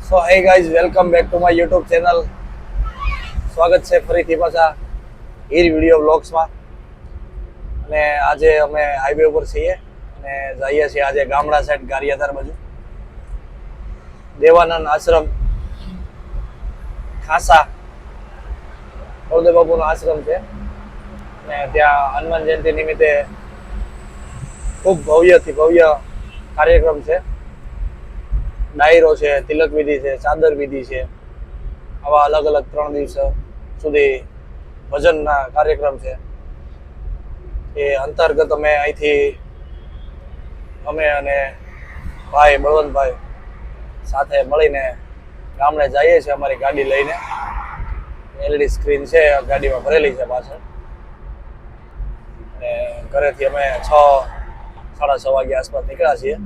So hey guys, welcome back to my YouTube channel. સ્વાગત છે ફરીથી પાછા હીર વિડીયો વ્લોગ્સમાં. અને આજે અમે હાઈવે ઉપર છીએ અને જઈએ છીએ આજે ગામડા સાઈડ ગારિયાધાર બાજુ. દેવાનંદ આશ્રમ ખાસા બળદેવ બાપુનો આશ્રમ છે અને ત્યાં હનુમાન જયંતિ નિમિત્તે ખૂબ ભવ્યથી ભવ્ય કાર્યક્રમ છે. ડાયરો છે, તિલક વિધિ છે, ચાદર વિધિ છે. આવા અલગ અલગ 3 દિવસ સુધી ભજનના કાર્યક્રમ છે. એ અંતર્ગત અમે અહીંથી અમે અને ભાઈ બળવંતભાઈ સાથે મળીને ગામડે જઈએ છીએ અમારી ગાડી લઈને. એલઈડી સ્ક્રીન છે ગાડીમાં ભરેલી છે પાછળ. અને ઘરેથી અમે 6-6:30 વાગ્યા આસપાસ નીકળ્યા છીએ.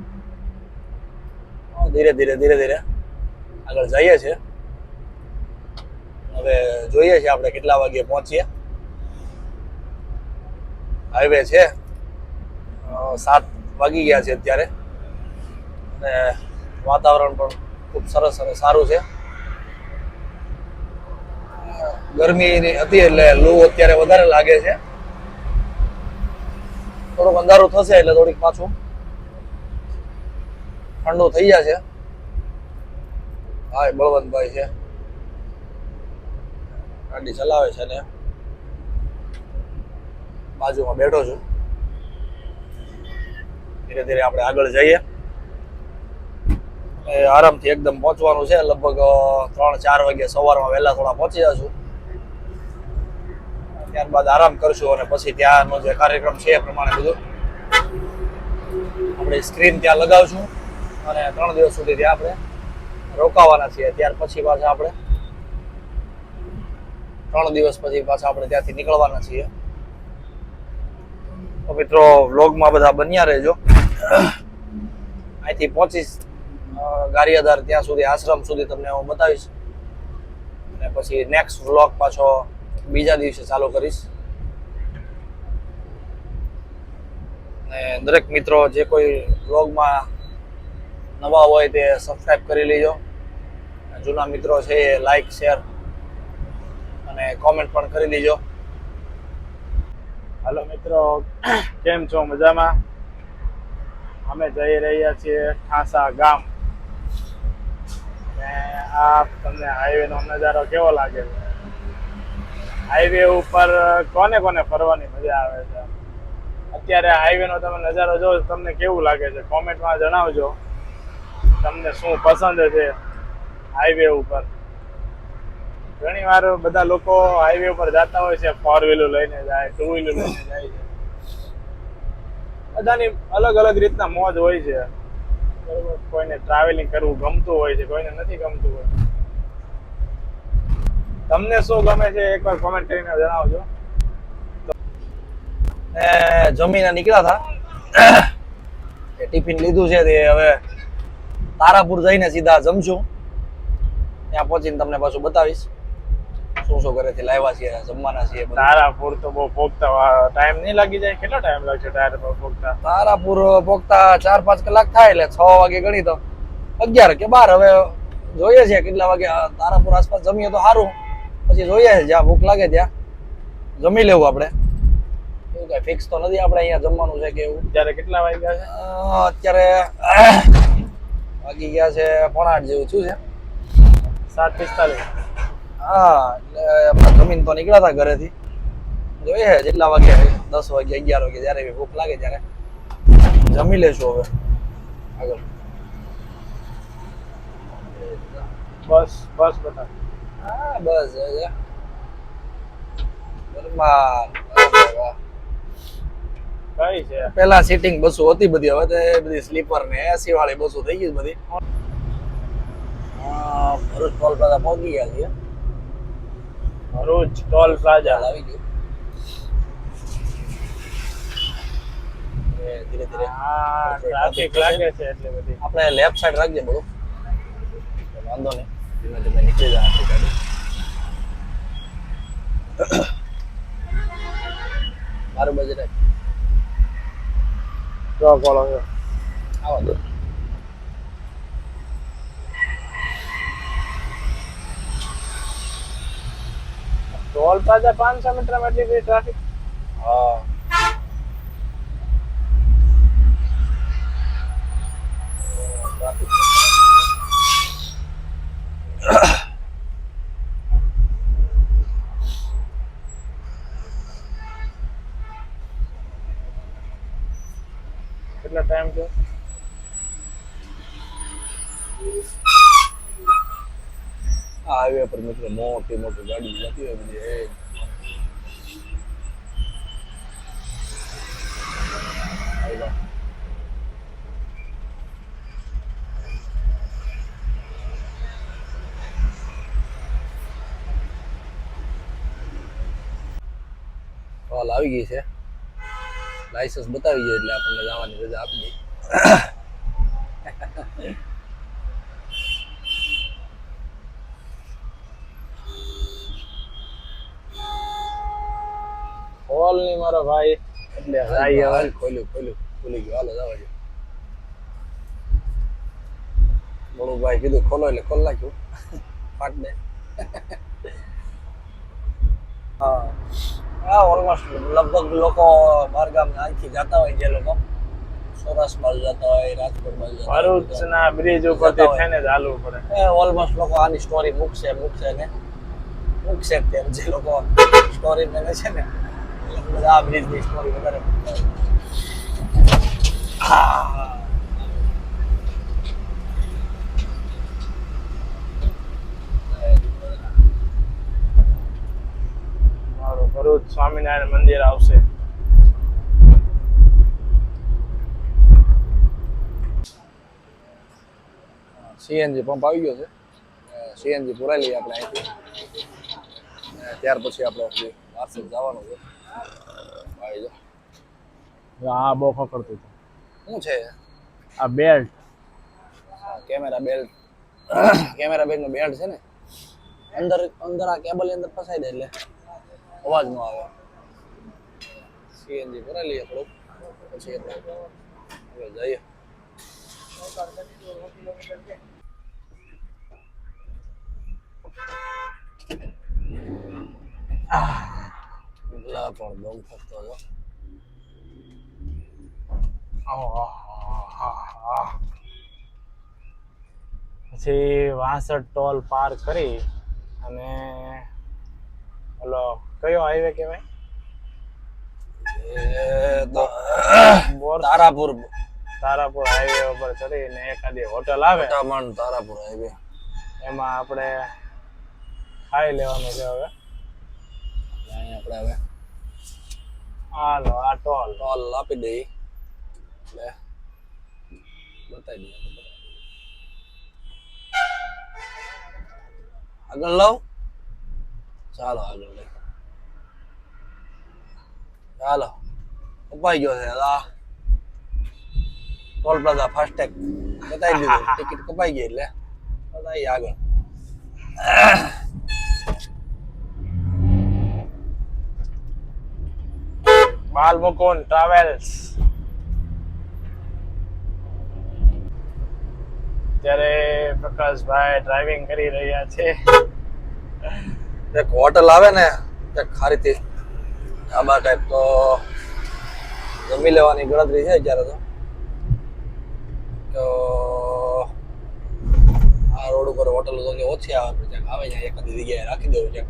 ધીરે ધીરે આગળ જઈએ છીએ. હવે જોઈએ છીએ આપણે કેટલા વાગે પહોંચીએ. હાઈવે છે, 7 વાગી ગયા છે અત્યારે અને વાતાવરણ પણ ખૂબ સરસ અને સારું છે. ગરમી હતી એટલે લૂ અત્યારે વધારે લાગે છે. થોડુંક અંધારું થશે એટલે થોડીક પાછું ઠંડુ થઈ જશે. હા, બળવંતભાઈ છે, ગાડી ચલાવે છે ને બાજુમાં બેઠો છું. ધીરે ધીરે આપણે આગળ જઈએ. આરામથી એકદમ પહોંચવાનું છે. લગભગ 3-4 વાગે સવારમાં વહેલા થોડા પહોંચી જશું. ત્યારબાદ આરામ કરશું અને પછી ત્યાંનો જે કાર્યક્રમ છે એ પ્રમાણે બધું આપણે સ્ક્રીન ત્યાં લગાવશું અને 3 દિવસ સુધી ત્યાં આપણે રોકાવાના છીએ. ત્યાર પછી પાછા આપણે 3 દિવસ પછી પાછા આપણે ત્યાંથી નીકળવાના છીએ. તો મિત્રો, વ્લોગમાં બધા બન્યા રહેજો. અહીંથી પહોંચીશ ગારિયાધાર, ત્યાં સુધી આશ્રમ સુધી તમને હું બતાવીશ અને પછી નેક્સ્ટ વ્લોગ પાછો બીજા દિવસે ચાલુ કરીશ. અને દરેક મિત્રો જે કોઈ વ્લોગમાં નવા હોય તે સબસ્ક્રાઈબ કરી લેજો. જૂના મિત્રો છે એ લાઈક, શેર અને કોમેન્ટ પણ કરી દેજો. હાલો મિત્રો, કેમ છો? મજામાં? અમે જઈ રહ્યા છીએ ઠાસા ગામ. ને આ તમને હાઈવે નો નજારો કેવો લાગે છે? હાઈવે ઉપર કોને કોને ફરવાની મજા આવે છે? અત્યારે હાઈવે નો તમે નજારો જો, તમને કેવું લાગે છે? કોમેન્ટમાં જણાવજો તમને શું પસંદ છે હાઈવે ઉપર. ઘણી વાર બધા લોકો હાઈવે ઉપર જતા હોય છે, 4 વ્હીલર લઈને જાય, 2 વ્હીલર લઈને જાય છે. બધાની અલગ અલગ રીતના મોજ હોય છે. બરોબર, કોઈને ટ્રાવેલિંગ કરવું ગમતું હોય છે, કોઈને નથી ગમતું હોય. તમને શું ગમે છે એકવાર કોમેન્ટ કરીને જણાવજો. જમીને નીકળ્યા હતા, ટિફિન લીધું છે તે હવે તારાપુર જઈને સીધા જમશું. ત્યાં પહોંચીને તમને પાછું બતાવીશ શું શું ઘરેથી લાવ્યા છીએ, જમવાના છીએ. તારાપુર તો બહુ પોગતા ટાઈમ નહીં લાગી જાય? કેટલો ટાઈમ લાગશે તારાપુર પોગતા? તારાપુર પોગતા 4-5 કલાક થાય એટલે 6 વાગે ગણી તો 11 કે 12. હવે જોઈએ છે કેટલા વાગે તારાપુર આસપાસ જમીએ તો સારું. પછી જોઈએ છે જ્યાં ભૂખ લાગે ત્યાં જમી લેવું આપણે. એવું કઈ ફિક્સ તો નથી આપણે અહીંયા જમવાનું છે કે એવું. અત્યારે કેટલા વાગ્યા છે? અત્યારે વાગી ગયા છે 7:30 જેવું થયું છે. 7:45. હા, એટલે આપણે જમીન તો નીકળ્યા હતા ઘરેથી. જોઈએ જેટલા વાગે 10 વાગે 11 વાગે જયારે ભૂખ લાગે ત્યારે જમી લેશું. હવે આગળ બસ બતા. હા, બસ કઈ છે? પેલા સીટિંગ બસો હતી બધી, હવે તો બધી સ્લીપર ને એસી વાળી બસો થઈ ગઈ બધી. ભરૂચ ટોલ પ્લાઝા પહોંચી ગયા છીએ. ભરૂચ ટોલ પ્લાઝા આવી ગયું. ધીરે ધીરે હા, ટ્રાફિક લાગે છે એટલે બધી. આપણે લેફ્ટ સાઈડ રાખજે બધું, વાંધો નહીં. ધીમે ધીમે નીકળી જાય આપણી ગાડી. મારું બજેટ જો કોલો છે. આવા દો. ટોલ પ્લાઝા 500 મીટરમાં એટલી બધી ટ્રાફિક? હા ટ્રાફિક કેટલો ટાઈમ છે? આ હાઈવે પર મિત્રો મોટી મોટી ગાડી જતી હોય બધી આવ્યા. કોલ આવી ગઈ છે, લાયસન્સ બતાવી જાય એટલે આપણને જવાની રજા આપી દે. હોલ ની મારો ભાઈ એટલે જાય હવે. ખોલ્યું ખુલી ગયું, હાલો જવા દે. મોડું ભાઈ કીધું ખોલો એટલે ખોલ નાખ્યું. ફાટ દે. હા ઓલમોસ્ટ લગભગ લોકો બહાર ગામ અહીંથી જતા હોય, જે લોકો સૌરાષ્ટ્ર બાજુ જતા હોય, રાજકોટ બાજુ જતા હોય, ભરૂચના બ્રિજ ઉપરથી થઈને જ હાલવું પડે. ઓલમોસ્ટ લોકો આની સ્ટોરી મૂકશે તેમ જે લોકો સ્ટોરી મેને છે ને એ લોકો બધા આ બ્રિજની સ્ટોરી વધારે મૂકતા હોય. મારું ભરૂચ સ્વામિનારાયણ મંદિર આવશે. સીએનજી પંપ આવી ગયો છે, સીએનજી પુરાઈ લઈએ આપણે અહીંથી, ત્યાર પછી આપણે વારસદ જવાનું છે. ભાઈ જો આ બહુ ખકડતું હતું. શું છે આ બેલ્ટ, કેમેરા બેગ નો બેલ્ટ છે ને, અંદર આ કેબલ ની અંદર ફસાઈ દે એટલે અવાજ ન આવે. સીએનજી પુરાઈ લઈએ થોડુંક, પછી આપણે હવે જઈએ. પેલા પણ દમ ફરતો હતો. પછી 62 ટોલ પાર કરી અને ઓલો કયો હાઈવે કહેવાય? તારાપુર હાઈવે ઉપર ચડીને એકાદી હોટલ આવે, તારાપુર હાઈવે, એમાં આપણે ખાઈ લેવાનું છે. હવે આપણે હવે હાલો આ ટોલ આપી દઈ એટલે બતાવી દઈએ. આગળ લઉં, ચાલો આગળ લઈ, ચાલો કપાઈ ગયો છે. ટોલ પ્લાઝા ફાસ્ટેગ બતાવી દીધું, ટિકિટ કપાઈ ગઈ એટલે બતાવી આગળ. બાલમુકુંદ ટ્રાવેલ્સ. ત્યારે પ્રકાશભાઈ ડ્રાઇવિંગ કરી રહ્યા છે. એક હોટલ આવે ને એક ખારીથી ઢાબા ટાઈપ, તો જમી લેવાની ગણતરી છે અત્યારે તો આ રોડ ઉપર હોટલ તો કે ઓછી આવે, આવે જાય એકાદી જગ્યાએ રાખી દેવું છે.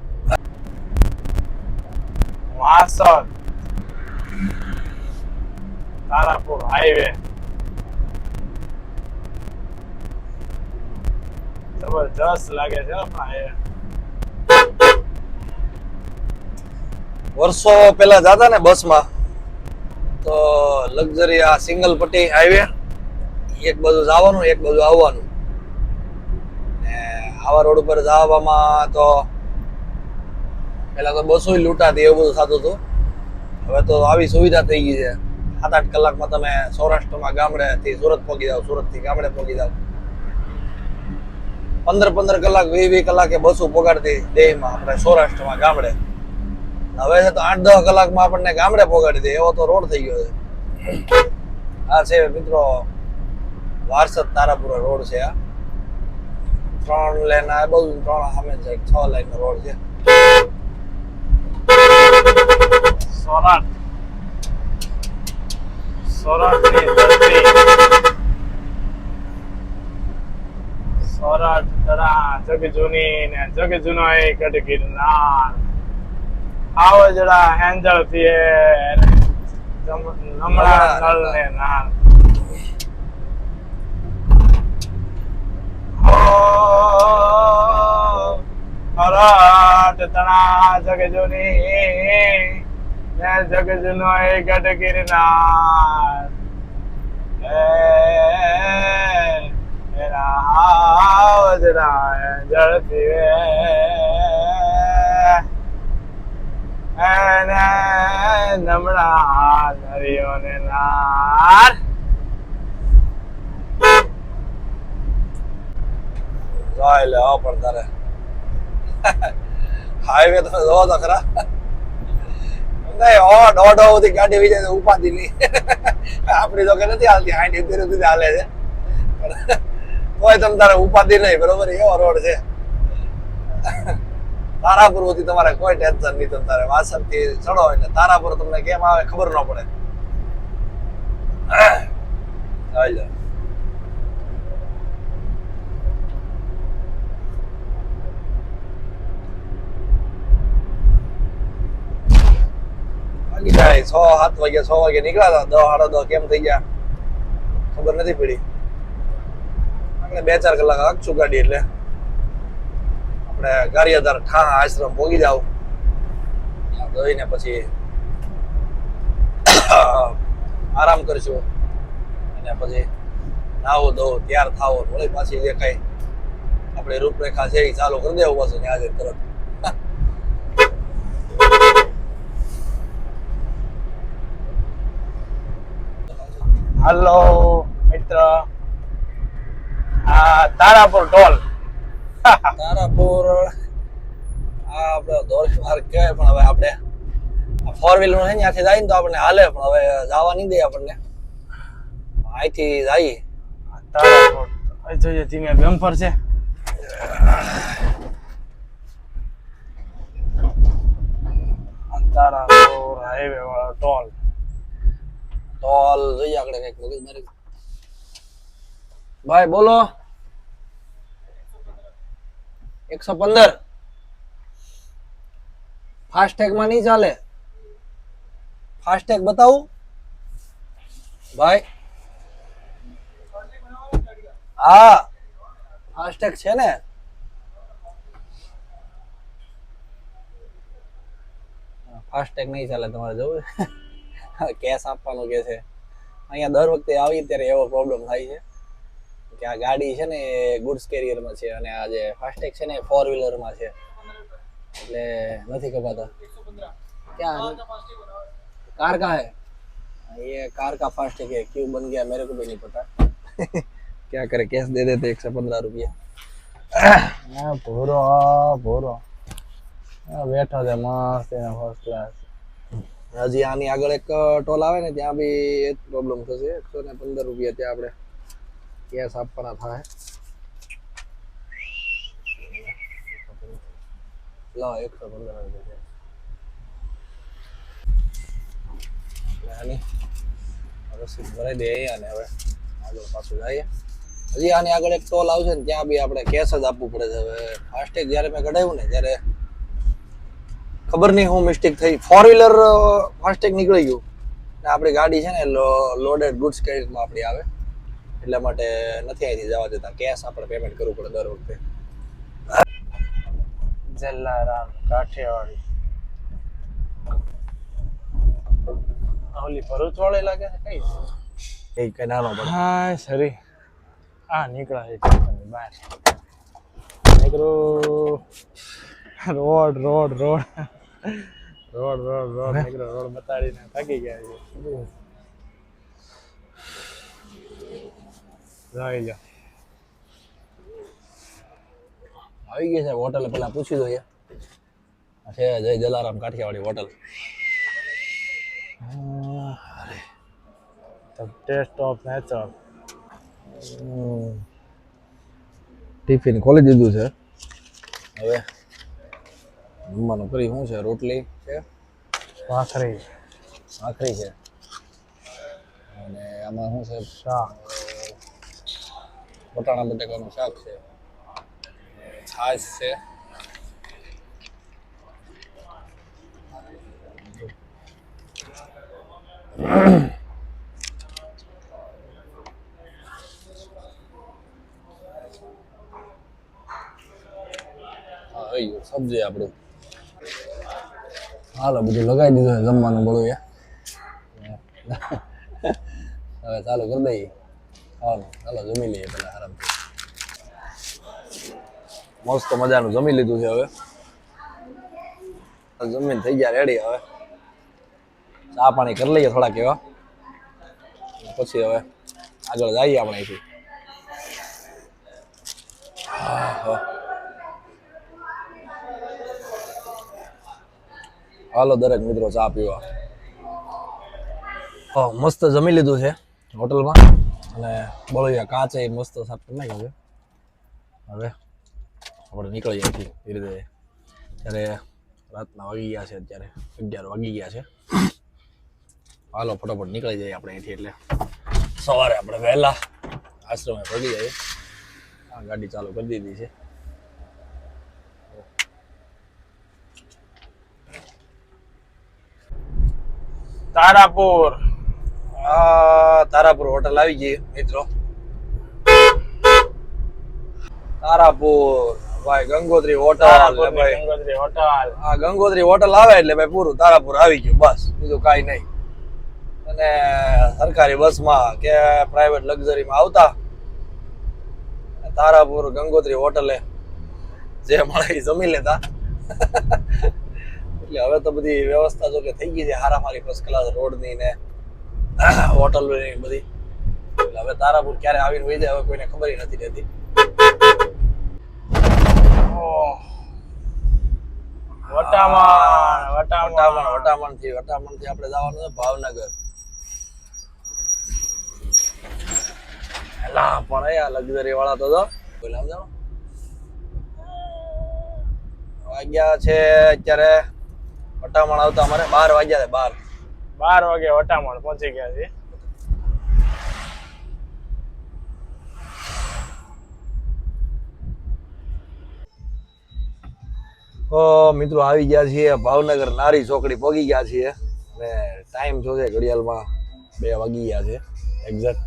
વાસદ તારાપુર હાઈવે જબરજસ્ત લાગે છે. વર્ષો પહેલા જતા ને બસમાં તો લક્ઝરી આ સિંગલ પટ્ટી હાઈવે, એક બાજુ જવાનું એક બાજુ આવવાનું, ને આવા રોડ ઉપર જવામાં તો પેલા તો બસો લૂંટાતી એવું બધું થતું હતું. હવે તો આવી સુવિધા થઈ ગઈ છે, 7-8 કલાકમાં તમે સૌરાષ્ટ્રમાં ગામડેથી સુરત પહોંચી જાવ, સુરતથી ગામડે પહોંચી જાવ. 15 કલાક 20 કલાકે બસો પોગાડતી દેહમાં આપણે સૌરાષ્ટ્રમાં ગામડે. હવે છે તો 8-10 કલાકમાં આપણને ગામડે પોગાડી દે એવો તો રોડ થઈ ગયો છે. આ છે મિત્રો વારસદ તારાપુર રોડ છે. આ 3 લેન આ બાજુ 3 સામે છે, 6 લાઈન નો રોડ છે. સૌરાષ્ટ્ર સૌરાષ્ટ્રની ધરતી સૌરાષ્ટ્ર તળા જગ જૂની ને જગ જૂનો એ ગઢ ગિરનાર આવો જરા હેંજળ થીએ નમણા નળ ને નાર સૌરાષ્ટ્ર તળા જગ જૂની ને જગ જૂનો એ ગઢ ગિરનાર નમણા નરિયો ને નાર જોઈ લે હો પણ તારે હાઈવે તમે જોવો તો ખરા નહીં હો દોઢ સુધી ગાડી વી જાય તો ઉપાધિ નહીં આપણી તો કે નથી હાલતી 60 70 સુધી હાલે છે પણ કોઈ તમ તારે ઉપાધિ નહીં બરોબર એવો રોડ છે તારાપુર સુધી તમારે કોઈ ટેન્શન નહીં તમ તારે વાસણ થી ચડો એટલે તારાપુર તમને કેમ આવે ખબર ન પડે જોઈ લો જાય 6 7 વાગે 6 વાગે નીકળ્યા હતા 10 સાડા 10 કેમ થઈ ગયા ખબર નથી પડી આપણે 2-4 કલાક આગશું ગાડી એટલે આપણે ગારિયાધાર ઠા આશ્રમ પહોંચી જાવ જોઈને પછી આરામ કરશું અને પછી નાવો ધો તૈયાર થાવો વળી પાછી જે કઈ આપણે રૂપરેખા છે એ ચાલુ કરી દેવું પાછું ત્યાં જ તરત હલો મિત્ર આ તારાપુર ટોલ તારાપુર આ આપણે દોરી માર્ગ કહેવાય પણ હવે આપણે ફોર વ્હીલર છે ત્યાંથી જાય ને તો આપણને હાલે પણ હવે જવા નહીં દે આપણને અહીંથી જઈએ તારાપુર અહીં જોઈએ ધીમે બમ્પર છે તારાપુર હાઈવે વાળો ટોલ ટોલ જોઈએ આપણે કઈક મગજ મારી ભાઈ બોલો 115 ફાસ્ટેગ માં નહીં ચાલે ફાસ્ટેગ બતાવું ભાઈ હા ફાસ્ટેગ છે ને ફાસ્ટેગ નહીં ચાલે તમારે જવું કેસ આપવાનો કે છે અહીંયા દર વખતે આવી ત્યારે એવો પ્રોબ્લેમ થાય છે કે આ ગાડી છે ને ગુડ્સ કેરિયરમાં છે અને આ જે ફાસ્ટેગ છે ને 4 વ્હીલરમાં છે એટલે નથી કપાતા ક્યાં कार का है ये कार का फास्टैग है क्यों बन गया मेरे को भी नहीं पता क्या करे कैश दे देते 115 रुपया ભૂરો ભૂરો બેઠો છે મસ્ત એના ફર્સ્ટ ક્લાસ હજી આની આગળ એક ટોલ આવે ને ત્યાં બી એ જ પ્રોબ્લેમ થશે 115 રૂપિયા ત્યાં આપણે કેશ આપવાના થાય લો 115 રૂપિયા આની રસીદ ભરાઈ દે અને હવે આગળ પાછું જઈએ હજી આની આગળ એક ટોલ આવશે ને ત્યાં બી આપણે કેશ જ આપવું પડે છે હવે ફાસ્ટેગ જ્યારે મેં કઢાવ્યું ને ત્યારે ખબર નહીં હું મિસ્ટેક થઈ 4 વ્હીલર ફાસ્ટેગ નીકળી ગયું ને આપણી ગાડી છે ને લોડેડ ગુડ્સ કેરિયરમાં આપણી આવે એટલા માટે નથી અહીંથી જવા દેતા કેશ આપણે પેમેન્ટ કરવું પડે દર વખતે જલારામ કાઠિયાવાડી ઓલી ભરૂચ વાળી લાગે છે કઈ એ કઈ નાનો પડે હા સરી આ નીકળ્યા છે બહાર નીકળો road road road road road road નીકળો રોડ બતાડીને થાકી ગયા છે જોઈ લો આવી ગઈ છે હોટલ પેલા પૂછી દો છે Jai Jalaram Kathiyawadi hotel The taste of nature. Tiffin ખોલી દીધું છે હવે જમવાનું કરી શું છે રોટલી છે ભાખરી ભાખરી છે અને આમાં શું છે શાક વટાણા બટાકાનું શાક છે, છાશ છે, સબ્જી આપણું. હાલો બધું લગાવી દીધું છે જમવાનું બધું એ. હવે ચાલુ કરી દઈએ ખાવાનું. ચાલો જમી લઈએ પેલા આરામથી. મસ્ત મજાનું જમી લીધું છે હવે. જમીન થઈ ગયા રેડી. હવે ચા પાણી કરી લઈએ થોડાક એવા, પછી હવે આગળ જઈએ આપણે અહીંથી. હાલો દરેક મિત્રો ચા પીવા. મસ્ત જમી લીધું છે હોટલમાં અને બળિયા કાચે મસ્ત સાફ કરી નાખ્યું છે. હવે આપણે નીકળી જાય છીએ ધીરે ધીરે. ત્યારે રાતના વાગી ગયા છે, અત્યારે 11 વાગી ગયા છે. હાલો ફટાફટ નીકળી જઈએ આપણે અહીંથી. એટલે સવારે આપણે વહેલા આશ્રમે પહોંચી જઈએ. આ ગાડી ચાલુ કરી દીધી છે. તારાપુર. તારાપુર હોટલ આવી ગઈ મિત્રો. તારાપુર ભાઈ ગંગોત્રી હોટલ. ભાઈ ગંગોત્રી હોટલ. હા ગંગોત્રી હોટલ આવે એટલે ભાઈ પૂરું તારાપુર આવી ગયું, બસ બીજું કાંઈ નહીં. અને સરકારી બસમાં કે પ્રાઇવેટ લક્ઝરીમાં આવતા તારાપુર ગંગોત્રી હોટલે જે મળે એ જમી લેતા. એટલે હવે તો બધી વ્યવસ્થા જો કે થઈ ગઈ છે હારામારી, ફર્સ્ટ ક્લાસ રોડની ને હોટલની બધી. એટલે હવે તારાપુર ક્યારે આવીને વહી જાય હવે કોઈને ખબર નથી રહેતી. વટામણ થી આપણે જવાનું છે ભાવનગર. એલા પણ અહીંયા લક્ઝરી વાળા તો બોલે સમજાવો વાગ્યા છે અત્યારે વટામણ આવતા અમારે 12 વાગ્યા છે. 12 વાગે વટામણ પહોંચી ગયા છે. મિત્રો આવી ગયા છીએ ભાવનગર નારી ચોકડી પહોંચી ગયા છીએ અને ટાઈમ જોશે ઘડિયાળમાં 2 વાગી ગયા છે એક્ઝેક્ટ.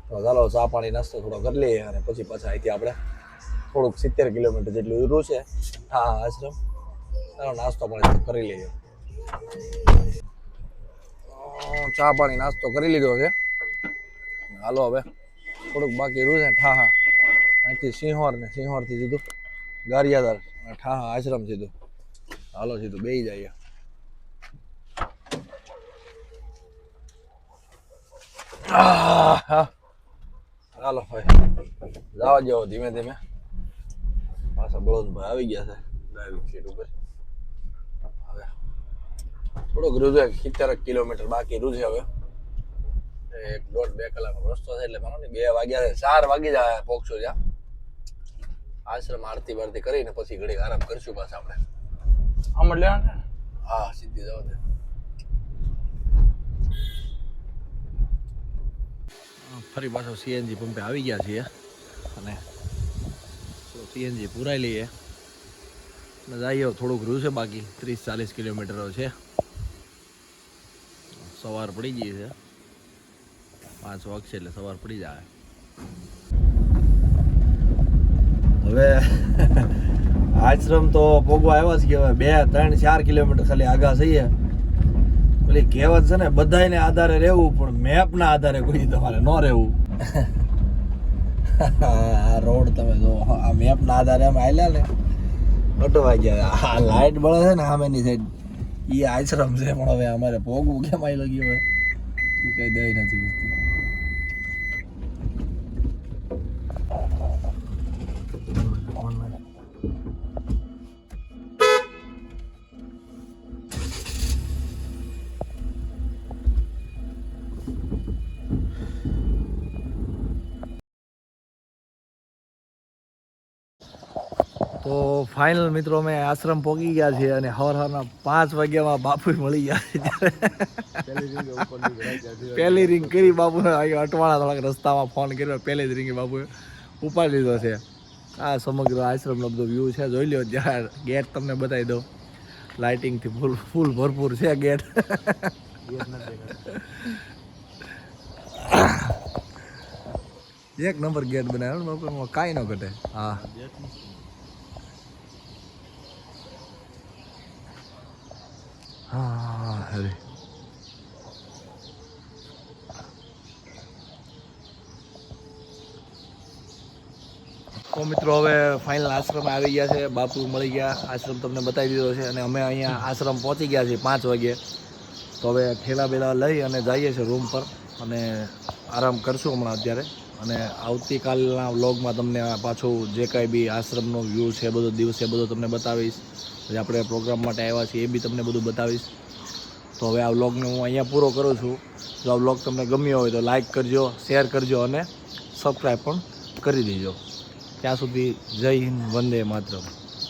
તો ચાલો ચા પાણી નાસ્તો થોડો કરી લઈએ અને પછી પાછા અહીંથી આપણે થોડુંક 70 કિલોમીટર જેટલું દૂર છે હા આશ્રમ. ચાલો નાસ્તો પાણી કરી લઈએ. ચા પાણી નાસ્તો કરી લીધો છે. હાલો હવે થોડુંક બાકી રહ્યું છે ઠાહા. અહીંથી સિંહોર ને સિંહોરથી સીધું ગારિયાધાર ઠાહા આશ્રમ સીધું. હાલો સીધું બેસી જઈએ. ચાલો ભાઈ જવા જાઓ ધીમે ધીમે. પાછા બળવંતભાઈ આવી ગયા છે ડ્રાઇવિંગ સીટ ઉપર. હવે થોડુંક રૂ છે 70 કિલોમીટર બાકી રૂ છે. હવે 1.5-2 કલાકનો રસ્તો છે એટલે માનો ને 2 વાગ્યા છે. 4 વાગી જાય પહોંચશું ત્યાં આશ્રમ. આરતી બારતી કરીને પછી ઘડીક આરામ કરશું પાછા આપણે. આમ લેવા હા સીધી જવા દે. ફરી પાછો સીએનજી પંપે આવી ગયા છીએ અને સીએનજી પુરાઈ લઈએ અને જઈએ. થોડુંક રહ્યું છે બાકી 30-40 કિલોમીટર છે. સવાર પડી ગઈ છે 5 વાગશે એટલે સવાર પડી જાય. હવે આશ્રમ તો પોગવા આવ્યા છે કે હવે 2-3-4 કિલોમીટર ખાલી આગા જઈએ. પેલી કહેવત છે ને બધાને આધારે રહેવું પણ મેપના આધારે કોઈ તમારે ન રહેવું. આ રોડ તમે જો આ મેપના આધારે અમે આલ્યા ને અટવાઈ ગયા. આ લાઈટ બળે છે ને સામેની સાઈડ એ આશ્રમ છે પણ હવે અમારે પોગવું કેમ આવી લગ્યું હવે એ કઈ દઈ નથી વસ્તુ. તો તો ફાઇનલ મિત્રો અમે આશ્રમ પહોંચી ગયા છીએ અને સવારના 5 વાગ્યામાં બાપુ મળી ગયા છે પહેલી રિંગ કરી બાપુને અટવાણા થોડાક રસ્તામાં ફોન કર્યો પહેલી જ રિંગે બાપુએ ઉપાડી લીધો છે. આ સમગ્ર આશ્રમનો બધો વ્યૂ છે જોઈ લ્યો. જ્યાં ગેટ તમને બતાવી દઉં લાઇટિંગથી ફૂલ ભરપૂર છે ગેટ. એક નંબર ગેટ બનાવ્યો બાપુ, એમાં કાંઈ ન ઘટે. હા હા અરે તો મિત્રો હવે ફાઇનલ આશ્રમ આવી ગયા છે. બાપુ મળી ગયા, આશ્રમ તમને બતાવી દીધો છે અને અમે અહીંયા આશ્રમ પહોંચી ગયા છીએ 5 વાગે. તો હવે ઠેલા બેલા લઈ અને જઈએ છીએ રૂમ પર અને આરામ કરશું હમણાં અત્યારે. અને આવતીકાલના વ્લોગમાં તમને પાછું જે કાંઈ બી આશ્રમનો વ્યૂ છે બધો દિવસે બધો તમને બતાવીશ. પછી આપણે પ્રોગ્રામ માટે આવ્યા છીએ એ બી તમને બધું બતાવીશ. તો હવે આ વ્લોગને હું અહીંયા પૂરો કરું છું. જો આ વ્લોગ તમને ગમ્યો હોય તો લાઈક કરજો, શેર કરજો અને સબસ્ક્રાઈબ પણ કરી દેજો. ત્યાં સુધી જય હિન્દ, વંદે માતરમ.